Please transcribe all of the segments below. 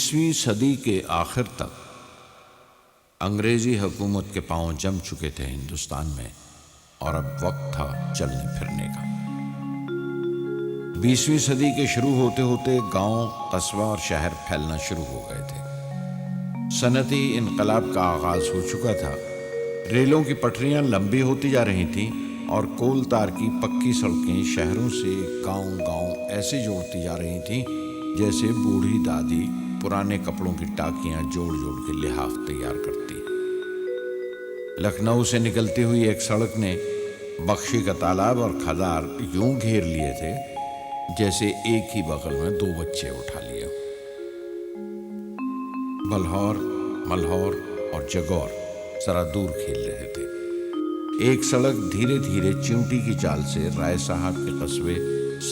20वीं सदी के आखिर तक अंग्रेजी हुकूमत के पांव जम चुके थे हिंदुस्तान में और अब वक्त था चलने फिरने का। 20वीं सदी के शुरू होते होते गांव, कस्बा और शहर फैलना शुरू हो गए थे। सनती इनकलाब का आगाज हो चुका था। रेलों की पटरियां लंबी होती जा रही थीं और कोल तार की पक्की सड़कें शहरों से गांव-गांव ऐसे जोड़ती जा रही थीं जैसे बूढ़ी दादी पुराने कपड़ों की टाकियां जोड़ जोड़ के लिहाफ तैयार करती। लखनऊ से निकलती हुई एक सड़क ने बख्शी का तालाब और खदार यूं घेर लिए थे जैसे एक ही बगल में दो बच्चे उठा लिए। बलहौर, मलहौर और जगौर जरा दूर खेल रहे थे। एक सड़क धीरे धीरे चिंटी की चाल से राय साहब के कस्बे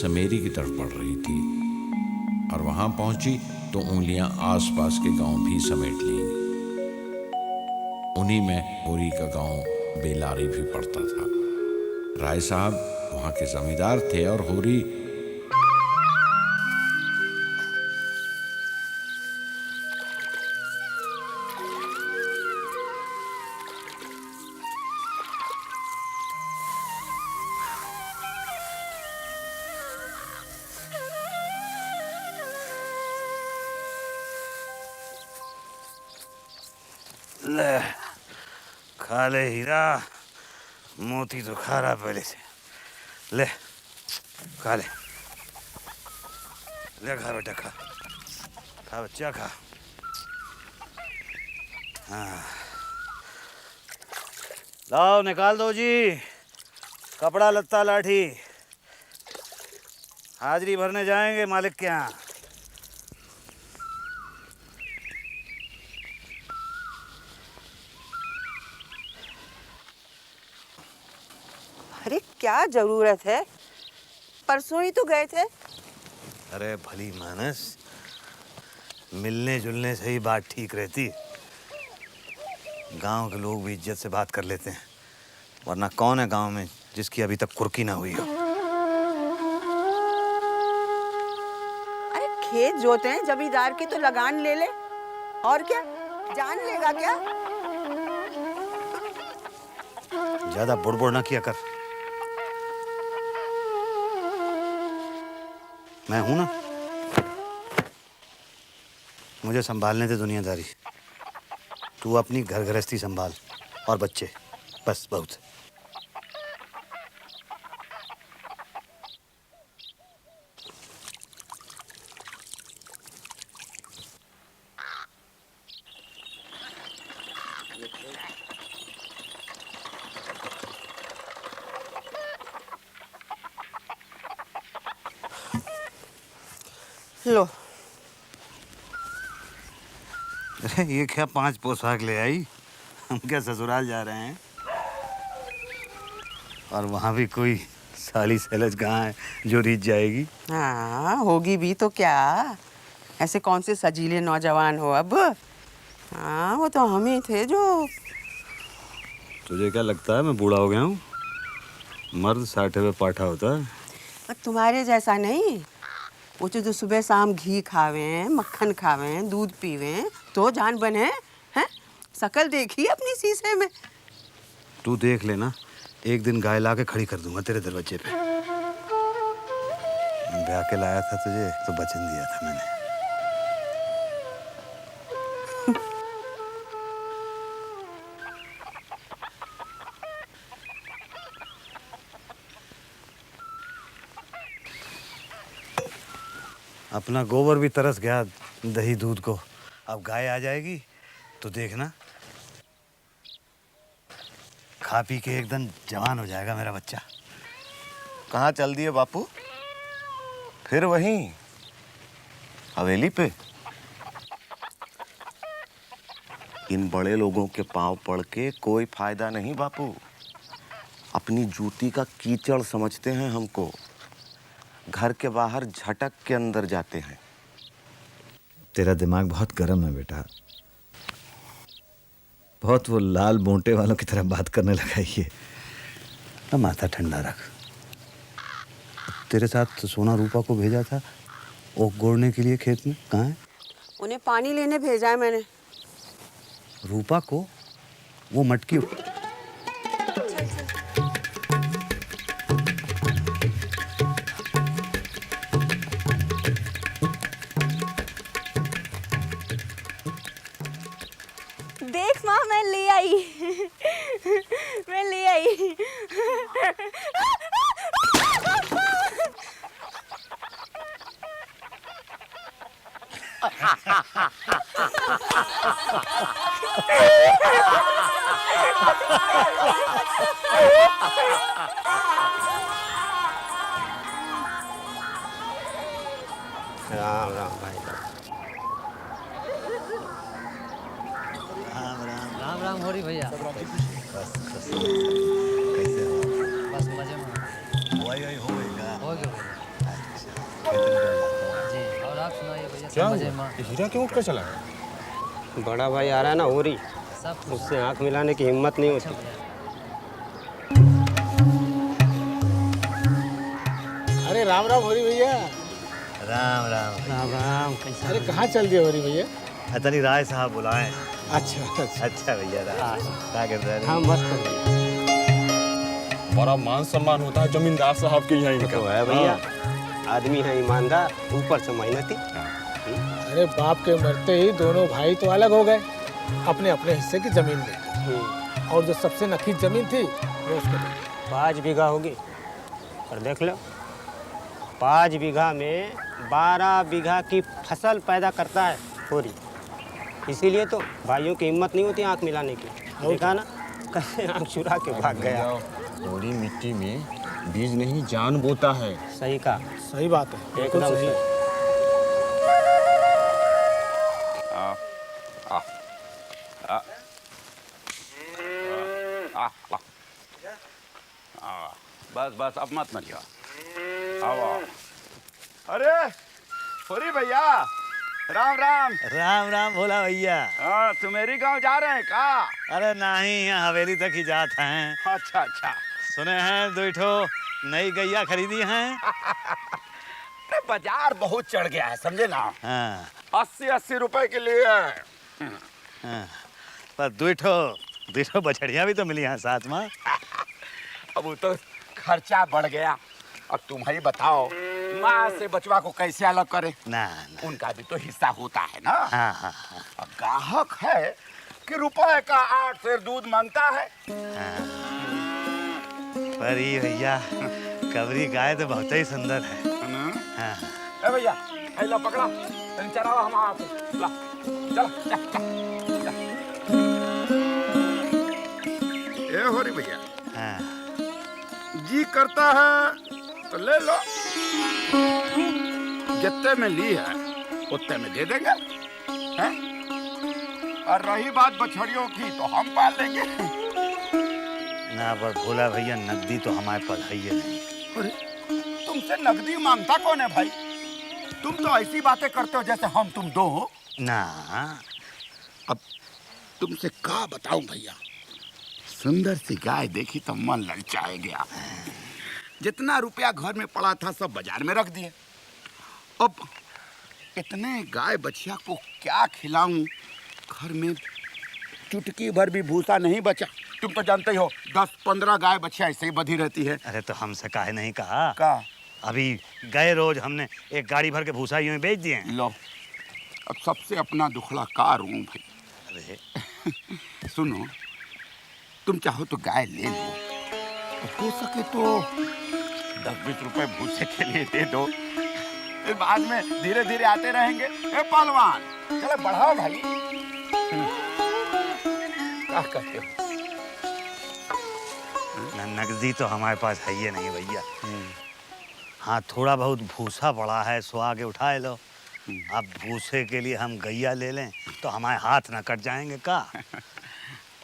समेरी की तरफ बढ़ रही थी और वहां पहुंची तो उंगलियां आसपास के गांव भी समेट लेंगी। उन्हीं में होरी का गांव बेलारी भी पड़ता था। राय साहब वहां के जमींदार थे और होरी ले खा ले हीरा, मोती तो खा रहा पहले से। ले खा ले, ले खा बेटा, खा खा बच्चा, खा। हाँ लाओ, निकाल दो जी कपड़ा लत्ता लाठी, हाजिरी भरने जाएंगे मालिक के यहाँ। अरे क्या जरूरत है, परसों ही तो गए थे। अरे भली मानस, मिलने जुलने से ही बात ठीक रहती। गांव के लोग भी इज्जत से बात कर लेते हैं, वरना कौन है गांव में जिसकी अभी तक कुर्की ना हुई हो। अरे खेत जोते हैं जमींदार की तो लगान ले ले, और क्या जान लेगा क्या। ज्यादा बुड़बुड़ ना किया कर। मैं हूं ना, मुझे संभालने दे दुनियादारी। तू अपनी घर गृहस्थी संभाल और बच्चे, बस बहुत। लो। अरे ये क्या 5 पोशाक ले आई? हम क्या ससुराल जा रहे हैं? और वहाँ भी कोई साली सैलज कहाँ है जो रीत जाएगी? हाँ होगी भी तो क्या, ऐसे कौन से सजीले नौजवान हो अब। हाँ वो तो हम ही थे जो। तुझे क्या लगता है मैं बूढ़ा हो गया हूँ? मर्द 60 में पाठा होता है। पर तुम्हारे जैसा नहीं, वो तो जो सुबह शाम घी खावे, मक्खन खावे, दूध पीवे तो जान बने हैं। शकल देखी अपनी शीशे में। तू देख लेना, एक दिन गाय ला के खड़ी कर दूंगा तेरे दरवाजे पे। ब्याह के लाया था तुझे तो वचन दिया था मैंने। अपना गोबर भी तरस गया दही दूध को, अब गाय आ जाएगी तो देखना, खा पी के एकदम जवान हो जाएगा मेरा बच्चा। कहाँ चल दिए बापू? फिर वहीं हवेली पे? इन बड़े लोगों के पांव पड़ के कोई फायदा नहीं बापू। अपनी जूती का कीचड़ समझते हैं हमको, घर के बाहर झटक के अंदर जाते हैं। तेरा दिमाग बहुत गर्म है बेटा, बहुत वो लाल मोटे वालों की तरह बात करने लगा ये। ना माथा ठंडा रख। तेरे साथ सोना रूपा को भेजा था ओक गोड़ने के लिए खेत में, कहाँ है? उन्हें पानी लेने भेजा है मैंने। रूपा को? वो मटकी। देख माँ, मैं ले आई। मैं ले आई। राम राम भाई। राम राम हो रही भैया। कैसे हो? बस मजे में वही हो गई हो गया जी। और आप सुनाइए भैया, क्या सब मजे में? हीरा क्यों उठ कर चला है? बड़ा भाई आ रहा है ना, हो रही सब उससे आंख मिलाने की हिम्मत नहीं अच्छा होती। भैया। अरे राम राम हो रही भैया। राम राम। राम राम। कैसा? अरे कहाँ चल दिए हो रही भैया? अतनी राय साहब बुलाए। अच्छा अच्छा। अच्छा भैया, क्या कर रहे हाँ मस्त है। बड़ा मान सम्मान होता है जमींदार साहब के यहाँ इनका। तो है भैया, आदमी है ईमानदार, ऊपर से मेहनती। अरे बाप के मरते ही दोनों भाई तो अलग हो गए, अपने अपने हिस्से की जमीन लेकर। और जो सबसे नखीस जमीन थी वो उसको दे दी। 5 बीघा होगी, और देख लो 5 बीघा में 12 बीघा की फसल पैदा करता है होरी। इसीलिए तो भाइयों की हिम्मत नहीं होती आंख मिलाने की। देखा ना कैसे आंख चुरा के भाग गया। थोड़ी मिट्टी में बीज नहीं जान बोता है। सही कहा, सही बात है, बिल्कुल एकदम सही। सही। बस बस, अब मत मरियो। आओ। अरे होरी भैया, राम राम। राम राम भोला भैया। हाँ, तुम्हारी गांव जा रहे हैं का? अरे नहीं, यहाँ हवेली तक ही जात हैं। अच्छा अच्छा। सुने हैं 2 ठो नई गैया खरीदी हैं। अरे बाजार बहुत चढ़ गया है, समझे ना। हाँ 80-80 रुपए के लिए है। हाँ, पर 2 ठो बछड़ियाँ भी तो मिली हैं साथ में। अब वो तो खर्चा बढ़ गया। अब तुम ही बताओ, माँ से बचवा को कैसे अलग करे? ना ना। उनका भी तो हिस्सा होता है ना। हाँ हाँ हाँ। अब ग्राहक है कि रुपए का 8 सेर दूध मांगता है। पर ये भैया, कबरी गाय तो बहुत ही सुंदर है। हाँ। ए भैया, ए लो पकड़ा, तनी चरावा हम आपको। ला, चल चल चल। ए होरी भैया, हाँ। जी करता है तो ले लो, जितने में ली है उतने में दे देंगे, हैं? और रही बात बछड़ियों की तो हम पाल लेंगे। ना पर भोला भैया, नकदी तो हमारे पास है ही नहीं। अरे तुमसे नकदी मांगता कौन है भाई? तुम तो ऐसी बातें करते हो जैसे हम तुम दो हो। ना। अब तुमसे क्या बताऊं भैया, सुंदर सी गाय देखी तो मन ललचाए गया। जितना रुपया घर में पड़ा था सब बाजार में रख दिए। अब इतने गाय बछिया को क्या खिलाऊं? घर में चुटकी भर भी भूसा नहीं बचा। तुम तो जानते ही हो, 10-15 गाय बछिया ऐसे ही बधी रहती है। अरे तो हमसे काहे नहीं कहा? का अभी गए रोज हमने एक गाड़ी भर के भूसा यूं ही बेच दिए हैं। लो, अब सबसे अपना दुखड़ा कार हूँ भाई। अरे सुनो, तुम चाहो तो गाय ले लो, हो सके तो 10-20 रुपए भूसे के लिए दे दो। फिर बाद में धीरे धीरे आते रहेंगे। ए पहलवान, चलो बढ़ाओ भाई। क्या कहते हो? नकदी तो हमारे पास है ही नहीं भैया। हाँ, थोड़ा बहुत भूसा पड़ा है, सो आगे उठाए लो। अब भूसे के लिए हम गैया ले लें तो हमारे हाथ ना कट जाएंगे का?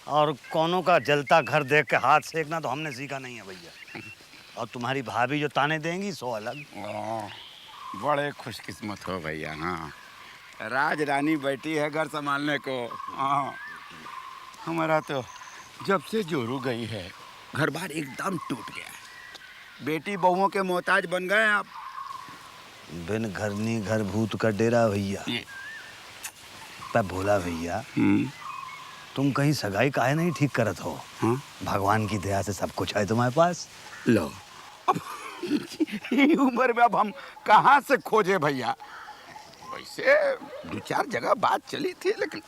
और कोनों का जलता घर देख के हाथ सेकना तो हमने सीखा नहीं है भैया। और तुम्हारी भाभी जो ताने देंगी सो अलग। बड़े खुशकिस्मत हो भैया। हाँ, राज रानी बैठी है घर संभालने को। हाँ, हमारा तो जब से जोरू गई है घर बार एकदम टूट गया है। बेटी बहुओं के मोहताज बन गए आप। बिन घरनी घर भूत का डेरा भैया। ये पे भोला भैया, तुम कहीं सगाई काहे नहीं ठीक करत हो? हाँ? भगवान की दया से सब कुछ है तुम्हारे पास। लो अब ये उम्र में अब हम कहाँ से खोजे भैया? वैसे 2-4 जगह बात चली थी लेकिन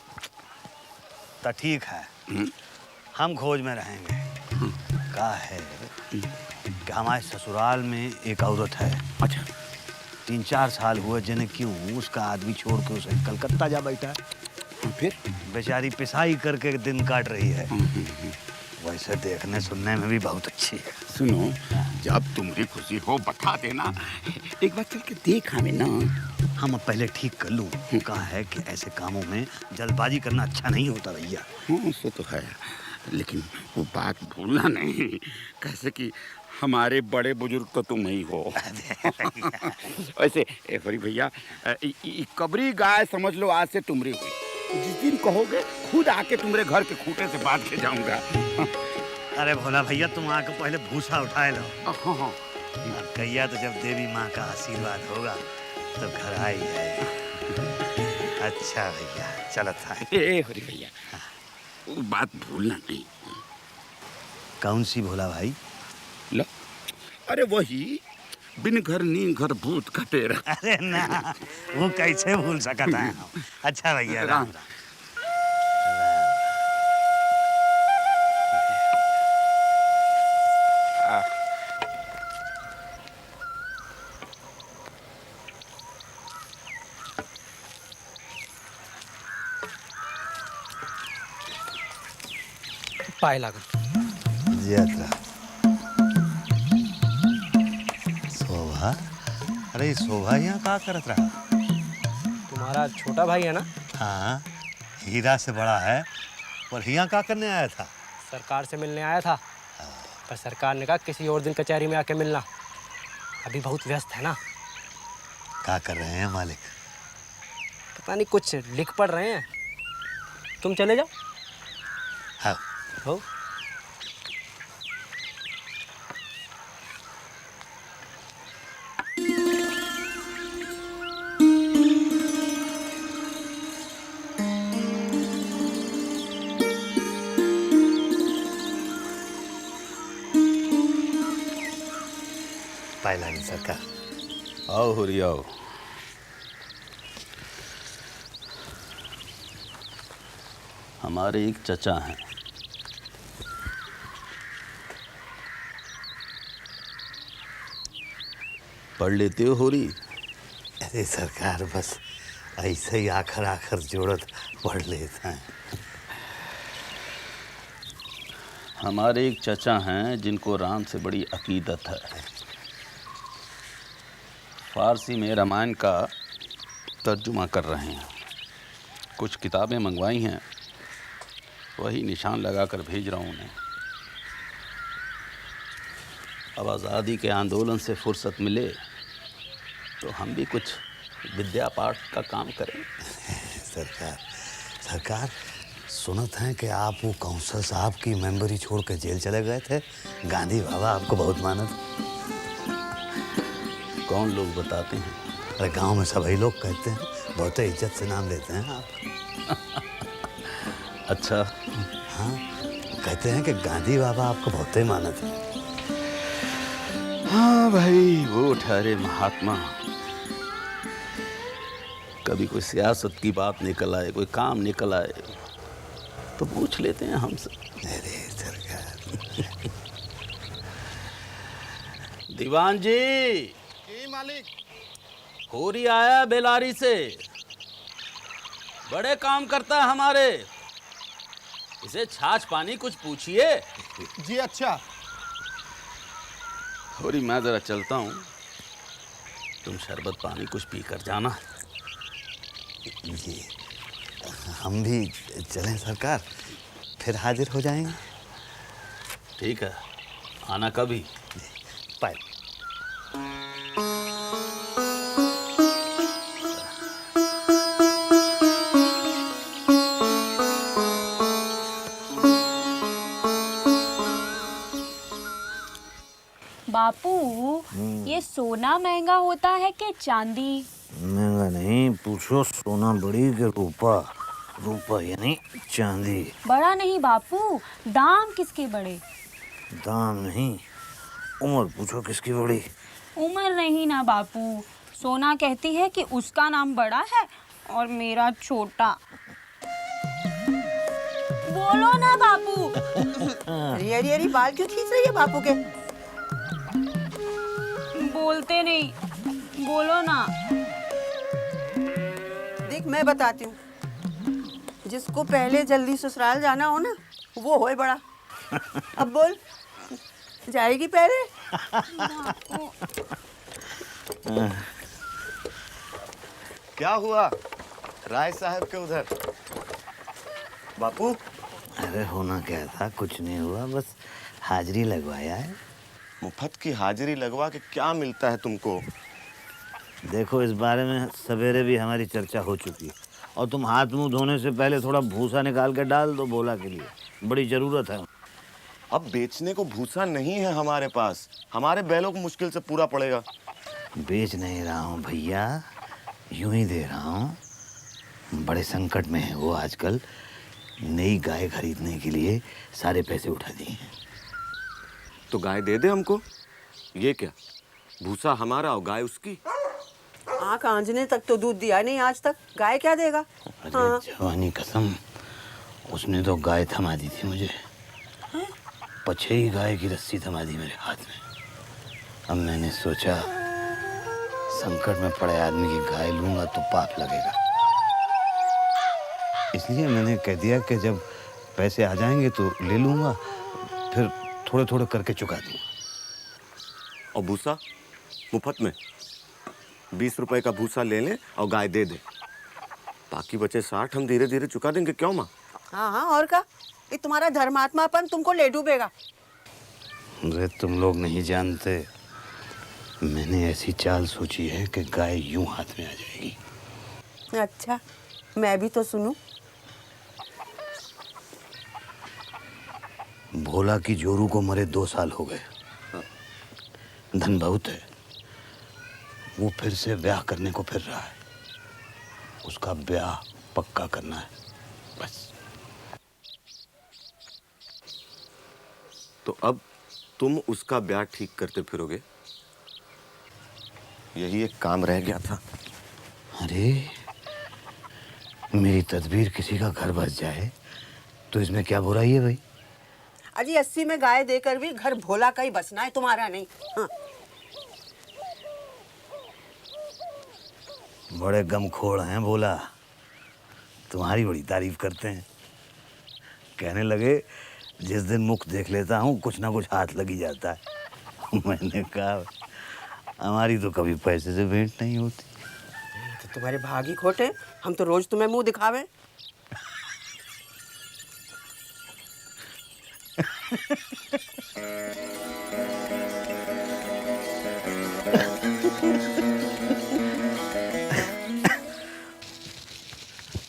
तो ठीक है, हम खोज में रहेंगे। का है कि हमारे ससुराल में एक औरत है। अच्छा 3-4 साल हुए जिन्हें क्यों उसका आदमी छोड़ के उसे कलकत्ता जा बैठा है। फिर बेचारी पिसाई करके दिन काट रही है। वैसे देखने सुनने में भी बहुत अच्छी है। सुनो, जब तुम्हारी खुशी हो बता देना, एक बार चल के देख हमें ना। हम अब पहले ठीक कर लूँ। कहा है कि ऐसे कामों में जल्दबाजी करना अच्छा नहीं होता भैया। हाँ सो तो है, लेकिन वो बात भूलना नहीं, कैसे कि हमारे बड़े बुजुर्ग तो तुम ही हो। वैसे हरी भैया, कबरी गाय समझ लो आज से तुमरी हुई। जिस दिन कहोगे खुद आके तुम्हारे घर के खूंटे से बांध के जाऊंगा। अरे भोला भैया, तुम आके पहले भूसा उठाए लो। हाँ। अब कहिया तो जब देवी माँ का आशीर्वाद होगा तो घर आई जाएगी। अच्छा भैया, चलो था। हरी भैया, वो बात भूलना नहीं। कौन सी भोला भाई? लो, अरे वही बिन घर नी घर भूत खटेरा। अरे ना, वो कैसे भूल सकता है हम। अच्छा भैया, राम राम। पाए लागल। यात्रा शोभा, अरे शोभा यहाँ का करत रहा? तुम्हारा छोटा भाई है ना, हाँ, हीरा से बड़ा है, पर यहाँ का करने आया था? सरकार से मिलने आया था, पर सरकार ने कहा किसी और दिन कचहरी में आके मिलना। अभी बहुत व्यस्त है ना। क्या कर रहे हैं मालिक? पता नहीं कुछ लिख पढ़ रहे हैं। तुम चले जाओ। हाँ। हो पायलानी सरकार। आओ हुरी आओ। हमारे एक चचा हैं, पढ़ लेते हो होरी? अरे सरकार, बस ऐसे ही आखिर आखिर जोड़त पढ़ लेते हैं। हमारे एक चचा हैं जिनको राम से बड़ी अकीदत है। फारसी में रामायण का तर्जुमा कर रहे हैं। कुछ किताबें मंगवाई हैं, वही निशान लगाकर भेज रहा हूँ उन्हें। अब आज़ादी के आंदोलन से फुर्सत मिले तो हम भी कुछ विद्या पाठ का काम करें। सरकार सुनत हैं कि आप वो काउंसिल साहब की मेंबरी छोड़ के जेल चले गए थे। गांधी बाबा आपको बहुत मानत। कौन लोग बताते हैं? अरे गांव में सभी लोग कहते हैं, बहुत इज्जत से नाम लेते हैं आप। अच्छा। हाँ, कहते हैं कि गांधी बाबा आपको बहुत ही मानत है। हाँ भाई, वो ठहरे महात्मा। कभी कोई सियासत की बात निकल आए, कोई काम निकल आए तो पूछ लेते हैं हमसे। अरे सरकार। दीवान जी, मालिक। होरी आया बेलारी से, बड़े काम करता है हमारे। इसे छाछ पानी कुछ पूछिए। जी अच्छा। होरी, मैं जरा चलता हूँ, तुम शरबत पानी कुछ पी कर जाना। जी, हम भी चलें सरकार, फिर हाजिर हो जाएंगे। ठीक है, आना कभी। पाए। बापू, ये सोना महंगा होता है कि चांदी? महंगा नहीं पूछो, सोना बड़ी के रूपा। रुपया यानी चांदी। बड़ा नहीं बापू, दाम किसके बड़े? दाम नहीं, उम्र पूछो किसकी बड़ी। उम्र नहीं ना बापू, सोना कहती है कि उसका नाम बड़ा है और मेरा छोटा। बोलो ना बापू। अरे अरे अरे, बाल क्यों खींच रही है बापू के? बोलते नहीं, बोलो ना। देख मैं बताती हूँ, जिसको पहले जल्दी ससुराल जाना हो ना, वो होए बड़ा। अब बोल, जाएगी पहले? क्या हुआ राय साहब के उधर बापू? अरे होना क्या था, कुछ नहीं हुआ, बस हाजिरी लगवाया है। मुफ्त की हाजिरी लगवा के क्या मिलता है तुमको? देखो इस बारे में सवेरे भी हमारी चर्चा हो चुकी है, और तुम हाथ मुंह धोने से पहले थोड़ा भूसा निकाल के डाल दो भोला के लिए, बड़ी ज़रूरत है। अब बेचने को भूसा नहीं है हमारे पास, हमारे बैलों को मुश्किल से पूरा पड़ेगा। बेच नहीं रहा हूँ भैया, यूं ही दे रहा हूँ। बड़े संकट में है वो आजकल, नई गाय खरीदने के लिए सारे पैसे उठा दिए हैं। तो गाय दे दे हमको। ये क्या, भूसा हमारा और गाय उसकी? आँख आंजने तक तो दूध दिया नहीं आज तक, गाय क्या देगा? अरे जवानी कसम, उसने तो गाय थमा दी थी मुझे, पछेई गाय की रस्सी थमा दी मेरे हाथ में। अब मैंने सोचा संकट में पड़े आदमी की गाय लूंगा तो पाप लगेगा, इसलिए मैंने कह दिया कि जब पैसे आ जाएंगे तो ले लूंगा, फिर थोड़े थोड़े करके चुका दूंगा। और भूसा मुफ्त में 20 रुपए का भूसा ले ले और गाय दे दे, बाकी बचे 60 हम धीरे धीरे चुका देंगे। क्यों माँ? हाँ हाँ, और का, ये तुम्हारा धर्मात्मापन तुमको ले डूबेगा। अरे तुम लोग नहीं जानते, मैंने ऐसी चाल सोची है कि गाय यूं हाथ में आ जाएगी। अच्छा, मैं भी तो सुनूं। भोला की जोरू को मरे 2 साल हो गए, धन बहुत है, वो फिर से ब्याह करने को फिर रहा है, उसका ब्याह पक्का करना है बस। तो अब तुम उसका ब्याह ठीक करते फिरोगे, यही एक काम रह गया था। अरे मेरी तदबीर किसी का घर बस जाए तो इसमें क्या बुराई है भाई? अजी 80 में गाय देकर भी घर भोला का ही बसना है, तुम्हारा नहीं। हाँ। बड़े गमखोड़ हैं भोला, तुम्हारी बड़ी तारीफ करते हैं, कहने लगे जिस दिन मुख देख लेता हूँ कुछ ना कुछ हाथ लगी जाता है। मैंने कहा हमारी तो कभी पैसे से भेंट नहीं होती। तो तुम्हारे भागी खोटे, हम तो रोज तुम्हें मुंह दिखावे।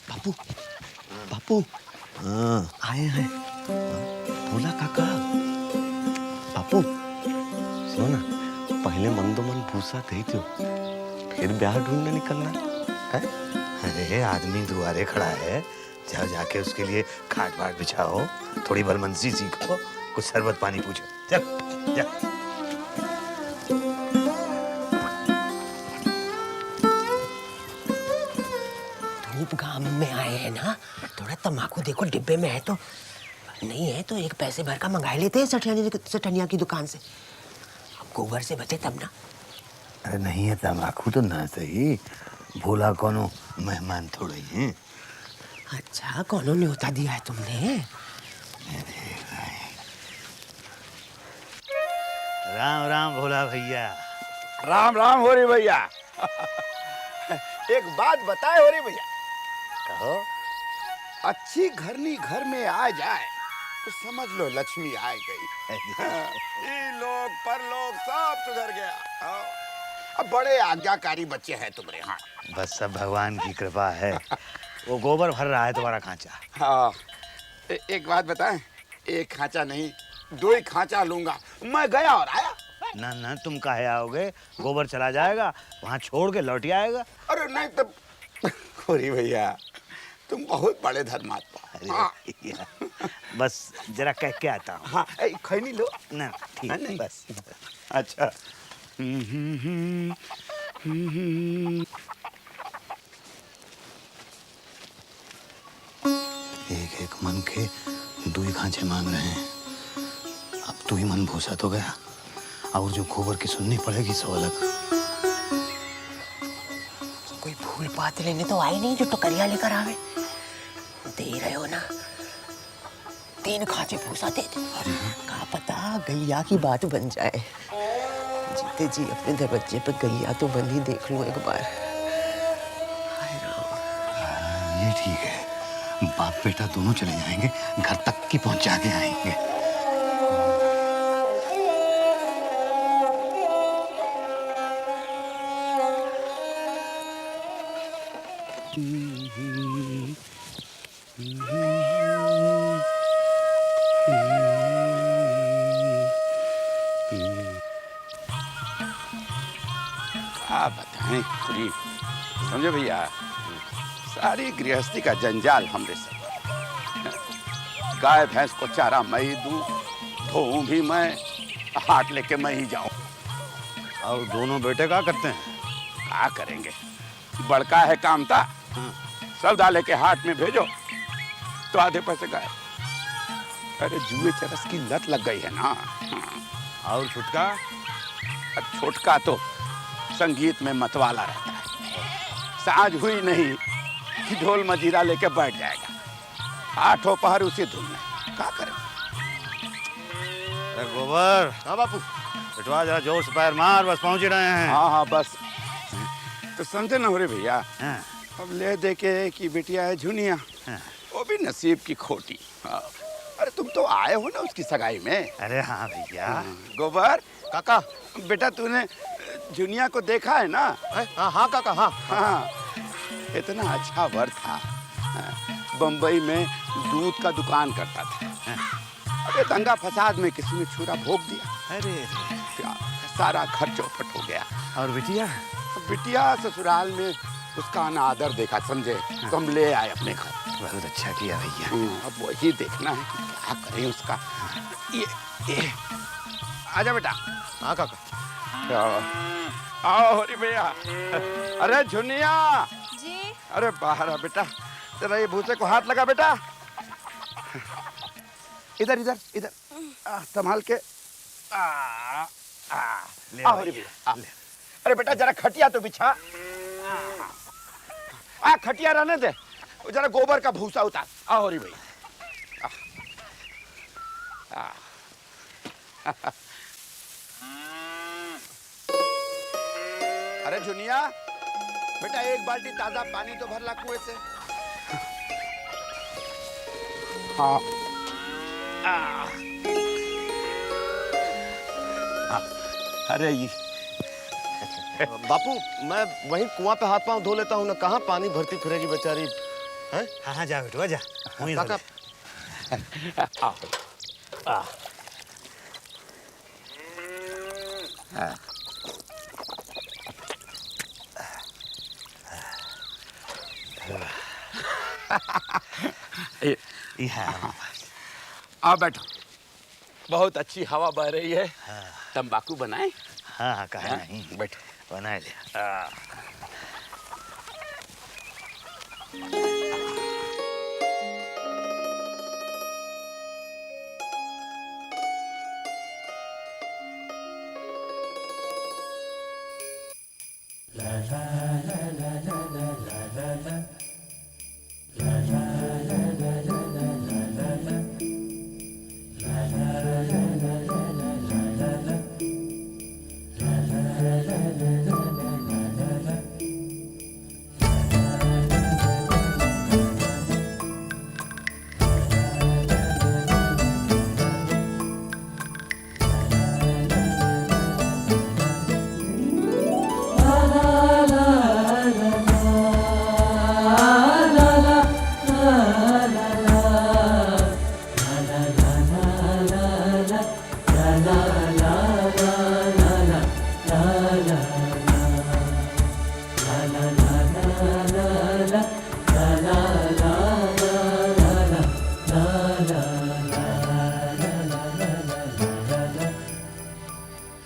बापू बापू हाँ आए हैं भोला काका। बापू सुनो ना, पहले मन दो मन भूसा दे दो, फिर ब्याह ढूंढने निकलना है। अरे आदमी दुआरे खड़ा है, जाओ जाके उसके लिए खाट वाट बिछाओ, थोड़ी भलमनसी सीखो, कुछ शरबत पानी पूछो, चल जा। धूप गांव में आए हैं ना, थोड़ा तम्बाकू देखो डिब्बे में है तो, नहीं है तो एक पैसे भर का मंगा लेते हैं सठनिया की दुकान से, गोबर से बचे तब ना। अरे नहीं है तम्बाकू तो ना सही, भोला कोनो मेहमान थोड़े हैं। अच्छा, कौनों न्योता दिया है तुमने? राम राम भोला भैया। राम राम हो रही भैया। एक बात बताए हो रही भैया। कहो। अच्छी घरनी घर में आ जाए तो समझ लो लक्ष्मी आ गई। ये लोग परलोक सब सुधर गया। अब बड़े आज्ञाकारी बच्चे हैं तुम्हारे यहाँ। बस सब भगवान की कृपा है। वो गोबर भर रहा है तुम्हारा खांचा। हाँ, एक बात बताएं, एक खांचा नहीं 2 ही खांचा लूंगा। मैं गया और आया। ना ना, तुम काहे आओगे, गोबर चला जाएगा, वहाँ छोड़ के लौट आएगा। अरे नहीं तब खोरी भैया, तुम बहुत बड़े धर्मात्मा। अरे हाँ, भैया, बस जरा कह के आता हूँ। हाँ, खैनी लो। ना ठीक हाँ, नहीं। बस। अच्छा। एक एक मन के दुई खांचे मांग रहे हैं। अब तू ही मन भूसा तो गया, और जो गोबर की सुननी पड़ेगी सो अलग। कोई फूल पात लेने तो आए नहीं जो टोकरिया लेकर आवे। दे रहे हो ना, 3 खांचे भूसा दे दे। का पता गैया की बात बन जाए। जीते जी अपने दरवाजे पे गैया तो बंदी देख लूं एक बार। ये ठीक है, बाप बेटा दोनों चले जाएंगे, घर तक की पहुंचा के आएंगे। क्या बताएं खुरी, समझे भैया, सारी गृहस्थी का जंजाल हमरे सर। गाय भैंस को चारा मैं ही दूं, धोऊं भी मैं, हाट लेके मैं ही जाऊं। और दोनों बेटे क्या करते हैं? क्या करेंगे, बड़का है कामता, सौदा लेके हाट में भेजो तो आधे पैसे गाय। अरे जुए चरस की लत लग गई है ना। और छुटका? छोटका तो संगीत में मतवाला रहता है। साँझ हुई नहीं कि ढोल मजीरा लेके बैठ जाएगा, आठों पहर उसी धुन में। क्या करें? अरे गोबर। हाँ बापू। बेटवा जरा जोर से पैर मार, बस पहुंच ही रहे हैं। हाँ हाँ बस। तो समझे ना हो रे भैया, अब ले दे के कि बिटिया है झुनिया, वो भी नसीब की खोटी। हाँ। अरे तुम तो आए हो ना उसकी सगाई में। अरे हाँ भैया। गोबर काका, बेटा तूने झुनिया को देखा है ना? हाँ हाँ काका, हाँ हाँ, इतना अच्छा वर था। बम्बई में दूध का दुकान करता था। अरे दंगा फसाद में किसी ने छुरा भोग दिया। अरे क्या सारा घर चौपट हो गया। और बिटिया? बिटिया ससुराल में उसका अनादर देखा, समझे, तो हम ले आए अपने घर। बहुत अच्छा किया भैया। अब वही देखना है कि क्या करें उसका। ये आजा बेटा। हाँ काका। आओ होरी भैया। अरे झुनिया जी। अरे बाहर आ बेटा, जरा ये भूसे को हाथ लगा बेटा। इधर इधर इधर संभाल के। होरी भैया। अरे बेटा जरा खटिया तो बिछा। खटिया रहने दे, जरा गोबर का भूसा उतार। होरी भैया। अरे झुनिया बेटा, एक बाल्टी ताजा पानी तो भर ला कुएं से। हाँ। अरे ये बापू, मैं वहीं कुआं पे हाथ पांव धो लेता हूँ ना, कहाँ पानी भरती फिरेगी बेचारी। हैं? हाँ हाँ जा बेटवा जा। काका। ये है। आओ बैठो, बहुत अच्छी हवा बह रही है। तंबाकू बनाए? हाँ हाँ कहा नहीं, बैठो बना लिया।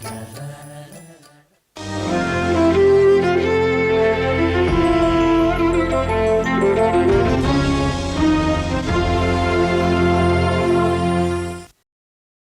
ला